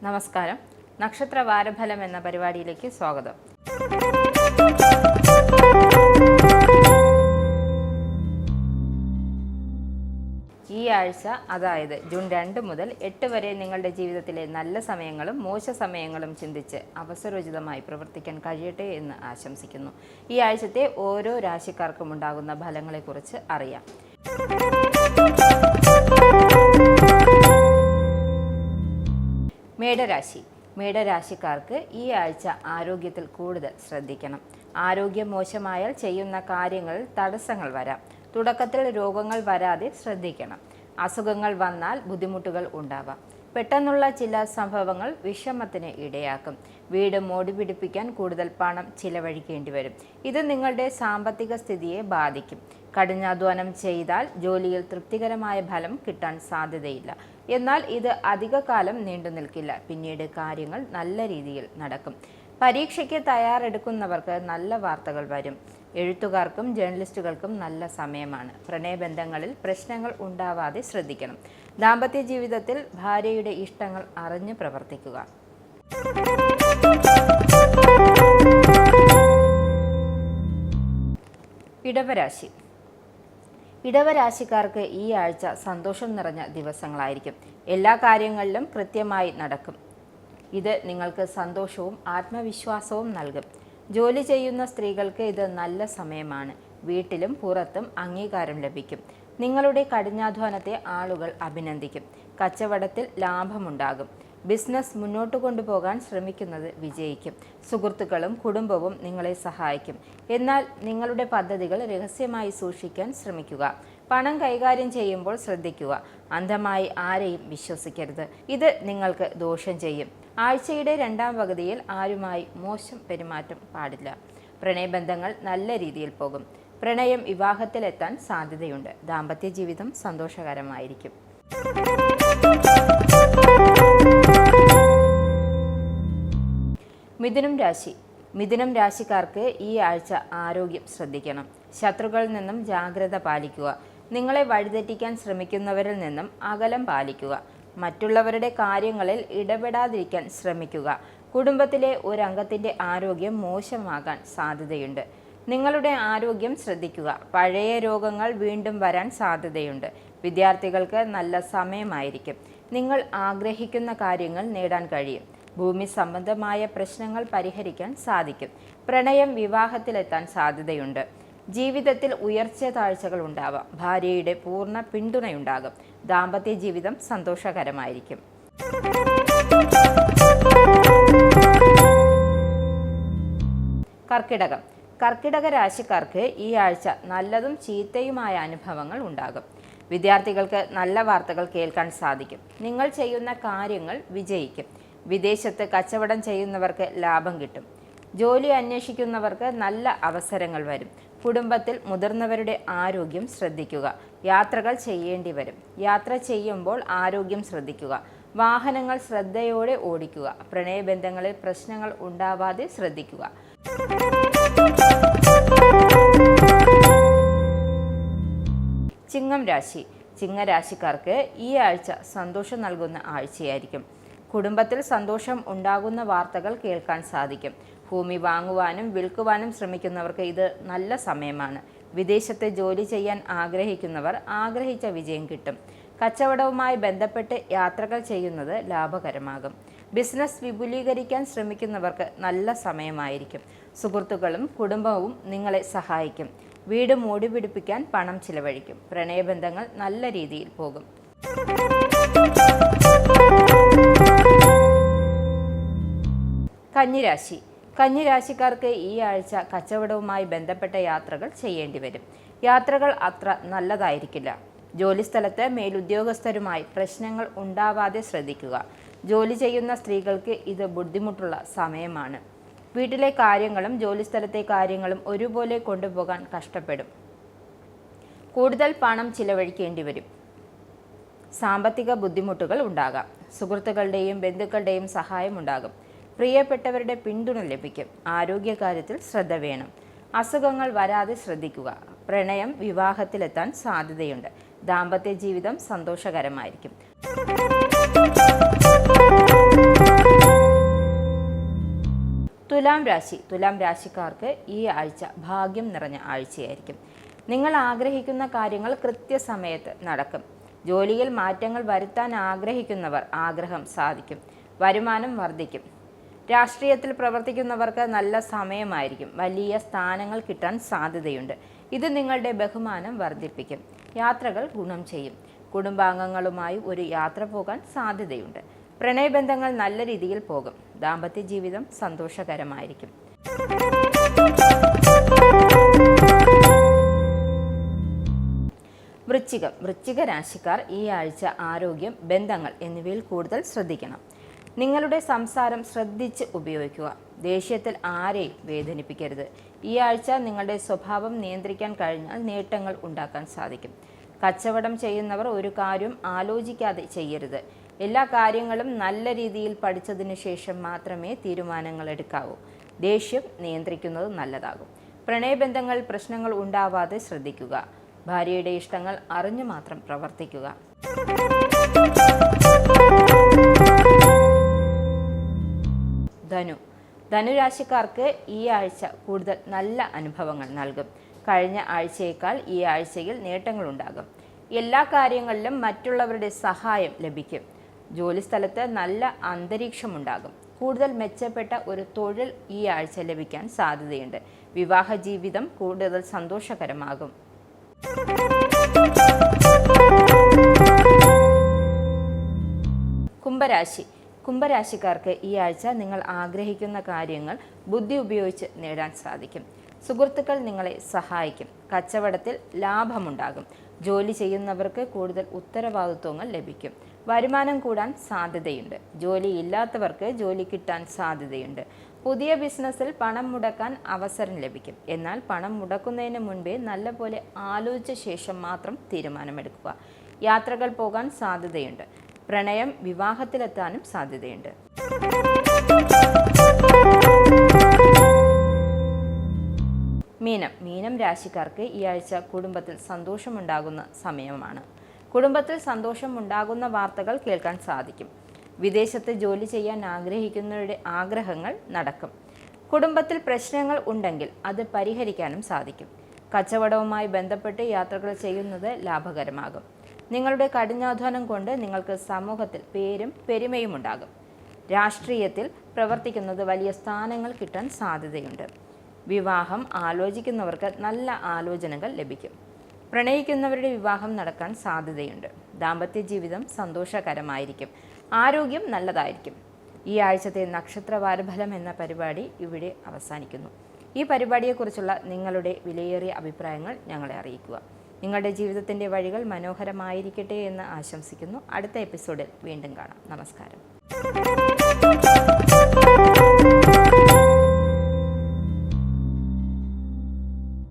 നമസ്കാരം. നക്ഷത്ര വാരഫലം എന്ന പരിപാടിയിലേക്ക് സ്വാഗതം. ഈ ആഴ്ച, അതായത് ജൂൺ 2 മുതൽ 8 വരെ നിങ്ങളുടെ ജീവിതത്തിലെ നല്ല സമയങ്ങളും മോശ സമയങ്ങളും ചിന്തിച്ച് അവസരോചിതമായി പ്രവർത്തിക്കാൻ കഴിയട്ടെ എന്ന് ആശംസിക്കുന്നു. ഈ ആഴ്ചത്തെ ഓരോ രാശിക്കാർക്കും ഉണ്ടാകുന്ന ഫലങ്ങളെക്കുറിച്ച് അറിയാം. മേടരാശി. മേടരാശിക്കാർക്ക് ഈ ആഴ്ച ആരോഗ്യത്തിൽ കൂടുതൽ ശ്രദ്ധിക്കണം. ആരോഗ്യം മോശമായാൽ ചെയ്യുന്ന കാര്യങ്ങളിൽ തടസ്സങ്ങൾ വരാം. തുടക്കത്തിൽ രോഗങ്ങൾ വരാതെ ശ്രദ്ധിക്കണം. അസുഖങ്ങൾ വന്നാൽ ബുദ്ധിമുട്ടുകൾ ഉണ്ടാവാം. പെട്ടെന്നുള്ള ചില സംഭവങ്ങൾ വിഷമത്തിന് ഇടയാക്കും. വീട് മോടി പിടിപ്പിക്കാൻ കൂടുതൽ പണം ചിലവഴിക്കേണ്ടി വരും. ഇത് നിങ്ങളുടെ സാമ്പത്തിക സ്ഥിതിയെ ബാധിക്കും. കഠിനാധ്വാനം ചെയ്താൽ ജോലിയിൽ തൃപ്തികരമായ ഫലം കിട്ടാൻ സാധ്യതയില്ല. എന്നാൽ ഇത് അധികകാലം നീണ്ടു നിൽക്കില്ല. പിന്നീട് കാര്യങ്ങൾ നല്ല രീതിയിൽ നടക്കും. പരീക്ഷയ്ക്ക് തയ്യാറെടുക്കുന്നവർക്ക് നല്ല വാർത്തകൾ വരും. എഴുത്തുകാർക്കും ജേർണലിസ്റ്റുകൾക്കും നല്ല സമയമാണ്. പ്രണയബന്ധങ്ങളിൽ പ്രശ്നങ്ങൾ ഉണ്ടാവാതെ ശ്രദ്ധിക്കണം. ദാമ്പത്യ ജീവിതത്തിൽ ഭാര്യയുടെ ഇഷ്ടങ്ങൾ അറിഞ്ഞു പ്രവർത്തിക്കുക. ഇടവരാശി. ഇടവരാശിക്കാർക്ക് ഈ ആഴ്ച സന്തോഷം നിറഞ്ഞ ദിവസങ്ങളായിരിക്കും. എല്ലാ കാര്യങ്ങളിലും കൃത്യമായി നടക്കും. ഇത് നിങ്ങൾക്ക് സന്തോഷവും ആത്മവിശ്വാസവും നൽകും. ജോലി ചെയ്യുന്ന സ്ത്രീകൾക്ക് ഇത് നല്ല സമയമാണ്. വീട്ടിലും പുറത്തും അംഗീകാരം ലഭിക്കും. നിങ്ങളുടെ കഠിനാധ്വാനത്തെ ആളുകൾ അഭിനന്ദിക്കും. കച്ചവടത്തിൽ ലാഭമുണ്ടാകും. ബിസിനസ് മുന്നോട്ട് കൊണ്ടുപോകാൻ ശ്രമിക്കുന്നത് വിജയിക്കും. സുഹൃത്തുക്കളും കുടുംബവും നിങ്ങളെ സഹായിക്കും. എന്നാൽ നിങ്ങളുടെ പദ്ധതികൾ രഹസ്യമായി സൂക്ഷിക്കാൻ ശ്രമിക്കുക. പണം കൈകാര്യം ചെയ്യുമ്പോൾ ശ്രദ്ധിക്കുക. അന്ധമായി ആരെയും വിശ്വസിക്കരുത്. ഇത് നിങ്ങൾക്ക് ദോഷം ചെയ്യും. ആഴ്ചയുടെ 2ാം പകുതിയിൽ ആരുമായി മോശം പെരുമാറ്റം പാടില്ല. പ്രണയബന്ധങ്ങൾ നല്ല രീതിയിൽ പോകും. പ്രണയം വിവാഹത്തിലെത്താൻ സാധ്യതയുണ്ട്. ദാമ്പത്യ ജീവിതം സന്തോഷകരമായിരിക്കും. മിഥുനം രാശി. മിഥുനം രാശിക്കാർക്ക് ഈ ആഴ്ച ആരോഗ്യം ശ്രദ്ധിക്കണം. ശത്രുക്കളിൽ നിന്നും ജാഗ്രത പാലിക്കുക. നിങ്ങളെ വഴിതെറ്റിക്കാൻ ശ്രമിക്കുന്നവരിൽ നിന്നും അകലം പാലിക്കുക. മറ്റുള്ളവരുടെ കാര്യങ്ങളിൽ ഇടപെടാതിരിക്കാൻ ശ്രമിക്കുക. കുടുംബത്തിലെ ഒരംഗത്തിൻ്റെ ആരോഗ്യം മോശമാകാൻ സാധ്യതയുണ്ട്. നിങ്ങളുടെ ആരോഗ്യം ശ്രദ്ധിക്കുക. പഴയ രോഗങ്ങൾ വീണ്ടും വരാൻ സാധ്യതയുണ്ട്. വിദ്യാർത്ഥികൾക്ക് നല്ല സമയമായിരിക്കും. നിങ്ങൾ ആഗ്രഹിക്കുന്ന കാര്യങ്ങൾ നേടാൻ കഴിയും. ഭൂമി സംബന്ധമായ പ്രശ്നങ്ങൾ പരിഹരിക്കാൻ സാധിക്കും. പ്രണയം വിവാഹത്തിലെത്താൻ സാധ്യതയുണ്ട്. ജീവിതത്തിൽ ഉയർച്ച താഴ്ചകൾ ഉണ്ടാവാം. ഭാര്യയുടെ പൂർണ്ണ പിന്തുണയുണ്ടാകും. ദാമ്പത്യ ജീവിതം സന്തോഷകരമായിരിക്കും. കർക്കിടകം. കർക്കിടക രാശിക്കാർക്ക് ഈ ആഴ്ച നല്ലതും ചീത്തയുമായ അനുഭവങ്ങൾ ഉണ്ടാകും. വിദ്യാർത്ഥികൾക്ക് നല്ല വാർത്തകൾ കേൾക്കാൻ സാധിക്കും. നിങ്ങൾ ചെയ്യുന്ന കാര്യങ്ങൾ വിജയിക്കും. വിദേശത്ത് കച്ചവടം ചെയ്യുന്നവർക്ക് ലാഭം കിട്ടും. ജോലി അന്വേഷിക്കുന്നവർക്ക് നല്ല അവസരങ്ങൾ വരും. കുടുംബത്തിൽ മുതിർന്നവരുടെ ആരോഗ്യം ശ്രദ്ധിക്കുക. യാത്രകൾ ചെയ്യേണ്ടി വരും. യാത്ര ചെയ്യുമ്പോൾ ആരോഗ്യം ശ്രദ്ധിക്കുക. വാഹനങ്ങൾ ശ്രദ്ധയോടെ ഓടിക്കുക. പ്രണയബന്ധങ്ങളിൽ പ്രശ്നങ്ങൾ ഉണ്ടാവാതെ ശ്രദ്ധിക്കുക. ചിങ്ങം രാശി. ചിങ്ങരാശിക്കാർക്ക് ഈ ആഴ്ച സന്തോഷം നൽകുന്ന ആഴ്ചയായിരിക്കും. കുടുംബത്തിൽ സന്തോഷം ഉണ്ടാകുന്ന വാർത്തകൾ കേൾക്കാൻ സാധിക്കും. ഭൂമി വാങ്ങുവാനും വിൽക്കുവാനും ശ്രമിക്കുന്നവർക്ക് ഇത് നല്ല സമയമാണ്. വിദേശത്ത് ജോലി ചെയ്യാൻ ആഗ്രഹിക്കുന്നവർ ആഗ്രഹിച്ച വിജയം കിട്ടും. കച്ചവടവുമായി ബന്ധപ്പെട്ട് യാത്രകൾ ചെയ്യുന്നത് ലാഭകരമാകും. ബിസിനസ് വിപുലീകരിക്കാൻ ശ്രമിക്കുന്നവർക്ക് നല്ല സമയമായിരിക്കും. സുഹൃത്തുക്കളും കുടുംബവും നിങ്ങളെ സഹായിക്കും. വീട് മോടി പിടിപ്പിക്കാൻ പണം ചിലവഴിക്കും. പ്രണയബന്ധങ്ങൾ നല്ല രീതിയിൽ പോകും. കന്നിരാശി. കന്നിരാശിക്കാർക്ക് ഈ ആഴ്ച കച്ചവടവുമായി ബന്ധപ്പെട്ട യാത്രകൾ ചെയ്യേണ്ടി വരും. യാത്രകൾ അത്ര നല്ലതായിരിക്കില്ല. ജോലിസ്ഥലത്ത് മേലുദ്യോഗസ്ഥരുമായി പ്രശ്നങ്ങൾ ഉണ്ടാവാതെ ശ്രദ്ധിക്കുക. ജോലി ചെയ്യുന്ന സ്ത്രീകൾക്ക് ഇത് ബുദ്ധിമുട്ടുള്ള സമയമാണ്. വീട്ടിലെ കാര്യങ്ങളും ജോലിസ്ഥലത്തെ കാര്യങ്ങളും ഒരുപോലെ കൊണ്ടുപോകാൻ കഷ്ടപ്പെടും. കൂടുതൽ പണം ചിലവഴിക്കേണ്ടി വരും. സാമ്പത്തിക ബുദ്ധിമുട്ടുകൾ ഉണ്ടാകാം. സുഹൃത്തുക്കളുടെയും ബന്ധുക്കളുടെയും സഹായം ഉണ്ടാകും. പ്രിയപ്പെട്ടവരുടെ പിന്തുണ ലഭിക്കും. ആരോഗ്യകാര്യത്തിൽ ശ്രദ്ധ വേണം. അസുഖങ്ങൾ വരാതെ ശ്രദ്ധിക്കുക. പ്രണയം വിവാഹത്തിലെത്താൻ സാധ്യതയുണ്ട്. ദാമ്പത്യ ജീവിതം സന്തോഷകരമായിരിക്കും. തുലാം രാശിക്കാർക്ക് ഈ ആഴ്ച ഭാഗ്യം നിറഞ്ഞ ആഴ്ചയായിരിക്കും. നിങ്ങൾ ആഗ്രഹിക്കുന്ന കാര്യങ്ങൾ കൃത്യസമയത്ത് നടക്കും. ജോലിയിൽ മാറ്റങ്ങൾ വരുത്താൻ ആഗ്രഹിക്കുന്നവർ ആഗ്രഹം സാധിക്കും. വരുമാനം വർദ്ധിക്കും. രാഷ്ട്രീയത്തിൽ പ്രവർത്തിക്കുന്നവർക്ക് നല്ല സമയമായിരിക്കും. വലിയ സ്ഥാനങ്ങൾ കിട്ടാൻ സാധ്യതയുണ്ട്. ഇത് നിങ്ങളുടെ ബഹുമാനം വർദ്ധിപ്പിക്കും. യാത്രകൾ ഗുണം ചെയ്യും. കുടുംബാംഗങ്ങളുമായി ഒരു യാത്ര പോകാൻ സാധ്യതയുണ്ട്. പ്രണയബന്ധങ്ങൾ നല്ല രീതിയിൽ പോകും. ദാമ്പത്യ ജീവിതം സന്തോഷകരമായിരിക്കും. വൃശ്ചിക രാശിക്കാർ ഈ ആഴ്ച ആരോഗ്യം, ബന്ധങ്ങൾ എന്നിവയിൽ കൂടുതൽ ശ്രദ്ധിക്കണം. നിങ്ങളുടെ സംസാരം ശ്രദ്ധിച്ച് ഉപയോഗിക്കുക. ദേഷ്യത്തിൽ ആരെയും വേദനിപ്പിക്കരുത്. ഈ ആഴ്ച നിങ്ങളുടെ സ്വഭാവം നിയന്ത്രിക്കാൻ കഴിഞ്ഞാൽ നേട്ടങ്ങൾ ഉണ്ടാക്കാൻ സാധിക്കും. കച്ചവടം ചെയ്യുന്നവർ ഒരു കാര്യം ആലോചിക്കാതെ ചെയ്യരുത്. എല്ലാ കാര്യങ്ങളും നല്ല രീതിയിൽ പഠിച്ചതിന് ശേഷം മാത്രമേ തീരുമാനങ്ങൾ എടുക്കാവൂ. ദേഷ്യം നിയന്ത്രിക്കുന്നത് നല്ലതാകും. പ്രണയബന്ധങ്ങൾ പ്രശ്നങ്ങൾ ഉണ്ടാവാതെ ശ്രദ്ധിക്കുക. ഭാര്യയുടെ ഇഷ്ടങ്ങൾ അറിഞ്ഞു മാത്രം പ്രവർത്തിക്കുക. ധനുരാശിക്കാർക്ക് ഈ ആഴ്ച കൂടുതൽ നല്ല അനുഭവങ്ങൾ നൽകും. കഴിഞ്ഞ ആഴ്ചയേക്കാൾ ഈ ആഴ്ചയിൽ നേട്ടങ്ങളുണ്ടാകും. എല്ലാ കാര്യങ്ങളിലും മറ്റുള്ളവരുടെ സഹായം ലഭിക്കും. ജോലിസ്ഥലത്ത് നല്ല അന്തരീക്ഷമുണ്ടാകും. കൂടുതൽ മെച്ചപ്പെട്ട ഒരു തൊഴിൽ ഈ ആഴ്ച ലഭിക്കാൻ സാധ്യതയുണ്ട്. വിവാഹ ജീവിതം കൂടുതൽ സന്തോഷകരമാകും. കുംഭരാശിക്കാർക്ക് ഈ ആഴ്ച നിങ്ങൾ ആഗ്രഹിക്കുന്ന കാര്യങ്ങൾ ബുദ്ധി ഉപയോഗിച്ച് നേടാൻ സാധിക്കും. സുഹൃത്തുക്കൾ നിങ്ങളെ സഹായിക്കും. കച്ചവടത്തിൽ ലാഭമുണ്ടാകും. ജോലി ചെയ്യുന്നവർക്ക് കൂടുതൽ ഉത്തരവാദിത്വങ്ങൾ ലഭിക്കും. വരുമാനം കൂടാൻ സാധ്യതയുണ്ട്. ജോലിയില്ലാത്തവർക്ക് ജോലി കിട്ടാൻ സാധ്യതയുണ്ട്. പുതിയ ബിസിനസ്സിൽ പണം മുടക്കാൻ അവസരം ലഭിക്കും. എന്നാൽ പണം മുടക്കുന്നതിന് മുൻപേ നല്ലപോലെ ആലോചിച്ച ശേഷം മാത്രം തീരുമാനമെടുക്കുക. യാത്രകൾ പോകാൻ സാധ്യതയുണ്ട്. പ്രണയം വിവാഹത്തിലെത്താനും സാധ്യതയുണ്ട്. മീനം രാശിക്കാർക്ക് ഈ ആഴ്ച കുടുംബത്തിൽ സന്തോഷമുണ്ടാകുന്ന സമയമാണ്. കുടുംബത്തിൽ സന്തോഷമുണ്ടാകുന്ന വാർത്തകൾ കേൾക്കാൻ സാധിക്കും. വിദേശത്ത് ജോലി ചെയ്യാൻ ആഗ്രഹിക്കുന്നവരുടെ ആഗ്രഹങ്ങൾ നടക്കും. കുടുംബത്തിൽ പ്രശ്നങ്ങൾ ഉണ്ടെങ്കിൽ അത് പരിഹരിക്കാനും സാധിക്കും. കച്ചവടവുമായി ബന്ധപ്പെട്ട് യാത്രകൾ ചെയ്യുന്നത് ലാഭകരമാകും. നിങ്ങളുടെ കഠിനാധ്വാനം കൊണ്ട് നിങ്ങൾക്ക് സമൂഹത്തിൽ പേരും പെരുമയും ഉണ്ടാകും. രാഷ്ട്രീയത്തിൽ പ്രവർത്തിക്കുന്നത് വലിയ സ്ഥാനങ്ങൾ കിട്ടാൻ സാധ്യതയുണ്ട്. വിവാഹം ആലോചിക്കുന്നവർക്ക് നല്ല ആലോചനകൾ ലഭിക്കും. പ്രണയിക്കുന്നവരുടെ വിവാഹം നടക്കാൻ സാധ്യതയുണ്ട്. ദാമ്പത്യ ജീവിതം സന്തോഷകരമായിരിക്കും. ആരോഗ്യം നല്ലതായിരിക്കും. ഈ ആഴ്ചത്തെ നക്ഷത്രവാരഫലം എന്ന പരിപാടി ഇവിടെ അവസാനിക്കുന്നു. ഈ പരിപാടിയെക്കുറിച്ചുള്ള നിങ്ങളുടെ വിലയേറിയ അഭിപ്രായങ്ങൾ ഞങ്ങളെ അറിയിക്കുക. നിങ്ങളുടെ ജീവിതത്തിൻ്റെ വഴികൾ മനോഹരമായിരിക്കട്ടെ എന്ന് ആശംസിക്കുന്നു. അടുത്ത എപ്പിസോഡിൽ വീണ്ടും കാണാം. നമസ്കാരം.